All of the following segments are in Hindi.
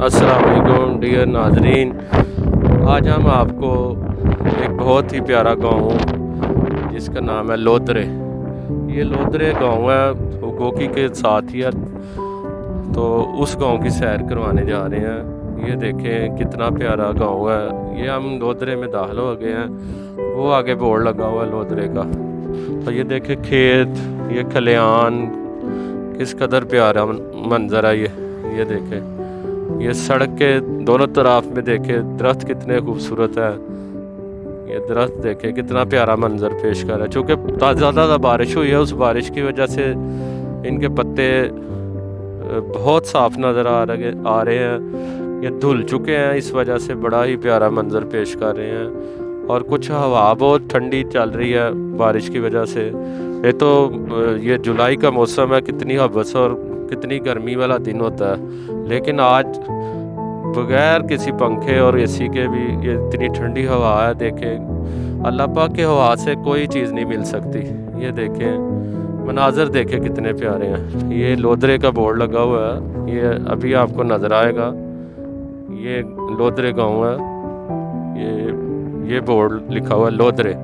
अस्सलाम वालेकुम डियर नाजरीन। आज हम आपको एक बहुत ही प्यारा गांव जिसका नाम है लोदरे। ये लोदरे गांव है गोकी के साथ ही है, तो उस गांव की सैर करवाने जा रहे हैं। ये देखें कितना प्यारा गांव है। ये हम लोदरे में दाखिल हो गए हैं। वो आगे बोर्ड लगा हुआ है लोदरे का। तो ये देखें खेत, ये खलियान, किस कदर प्यारा मंजर है। ये देखें, ये सड़क के दोनों तरफ में देखे दरख्त कितने खूबसूरत है। ये दरख्त देखे कितना प्यारा मंजर पेश कर रहा है। चूँकि ज़्यादा बारिश हुई है, उस बारिश की वजह से इनके पत्ते बहुत साफ नज़र आ रहे हैं। ये धुल चुके हैं, इस वजह से बड़ा ही प्यारा मंजर पेश कर रहे हैं। और कुछ हवा बहुत ठंडी चल रही है बारिश की वजह से। ये जुलाई का मौसम है, कितनी हवस और कितनी गर्मी वाला दिन होता है, लेकिन आज बगैर किसी पंखे और एसी के भी ये इतनी ठंडी हवा है। देखें, अल्लाह पाक की हवा से कोई चीज़ नहीं मिल सकती। ये देखें मनाजर, देखें कितने प्यारे हैं। ये लोदरे का बोर्ड लगा हुआ है, ये अभी आपको नज़र आएगा। ये लोदरे गांव है, ये बोर्ड लिखा हुआ है लोदरे।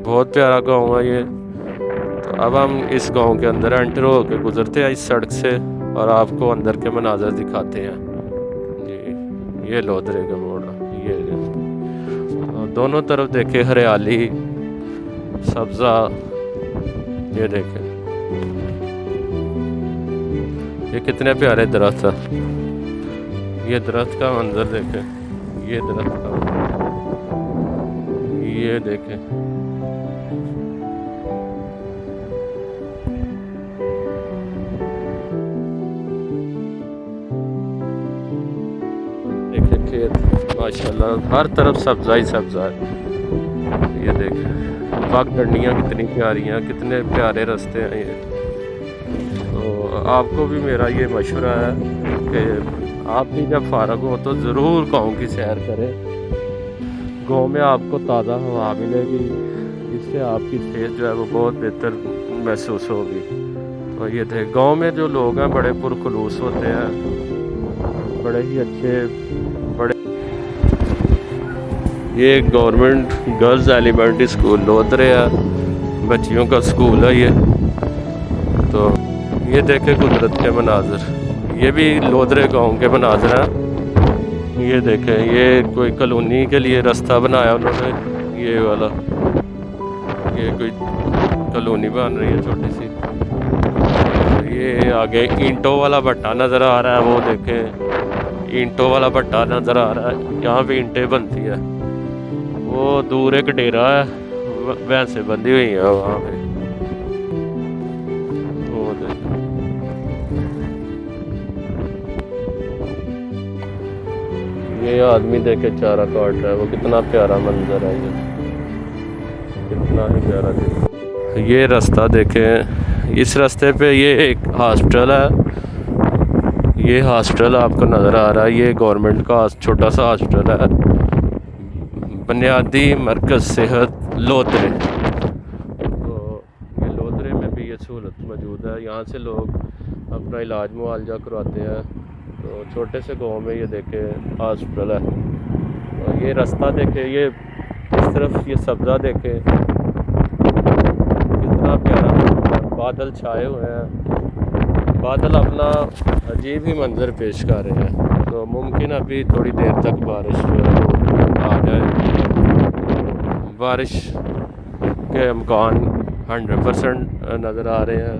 बहुत प्यारा गांव है ये। तो अब हम इस गांव के अंदर एंटर होकर गुजरते हैं इस सड़क से और आपको अंदर के मनाजर दिखाते हैं। ये लोदरे का बोर्ड, ये दोनों तरफ देखे हरियाली, सब्जा। ये देखे ये कितने प्यारे दरख्त है। ये दरख्त का मंजर देखे, ये दरख्त का, ये देखे खेत, माशाल्लाह हर तरफ सब्जा ही सब्जा है। ये देखें बागडंडियाँ कितनी प्यारी हैं, कितने प्यारे रास्ते हैं ये। तो आपको भी मेरा ये मशवरा है कि आप भी जब फारग हो तो ज़रूर गांव की सैर करें। गांव में आपको ताज़ा हवा मिलेगी, जिससे आपकी सेहत जो है वो बहुत बेहतर महसूस होगी। तो ये थे गांव में जो लोग हैं बड़े पुरखलूस होते हैं, बड़े ही अच्छे। ये गवर्नमेंट गर्ल्स एलिमेंट्री स्कूल लोदरे है, बच्चियों का स्कूल है ये। तो ये देखे कुदरत के मनाजर, ये भी लोदरे गांव के मनाजर हैं। ये देखें, ये कोई कॉलोनी के लिए रास्ता बनाया उन्होंने, ये वाला। ये कोई कॉलोनी बन रही है छोटी सी। ये आगे ईंटों वाला भट्टा नज़र आ रहा है, वो देखें ईंटों वाला भट्टा नज़र आ रहा है। यहाँ पे ईंटें बनती है। वो दूर एक डेरा है, भैंसे बंधी हुई है वहाँ पे। वो ये आदमी देखे चारा काट रहा है, वो कितना प्यारा मंजर है। ये कितना ही प्यारा दिख। ये रास्ता देखें, इस रास्ते पे ये एक हॉस्पिटल है। ये हॉस्पिटल आपको नज़र आ रहा है, ये गवर्नमेंट का छोटा सा हॉस्पिटल है, बुनियादी मरकज़ सेहत लोदरे। तो ये लोदरे में भी ये सहूलत मौजूद है, यहाँ से लोग अपना इलाज मुआवजा करवाते हैं। तो छोटे से गांव में ये देखे हॉस्पिटल है। और ये रास्ता देखे, ये इस तरफ ये सब्ज़ा देखे कितना प्यारा। बादल छाए हुए हैं, बादल अपना अजीब ही मंजर पेश कर रहे हैं। तो मुमकिन अभी थोड़ी देर तक बारिश आ जाए। बारिश के इम्कान 100% नज़र आ रहे हैं।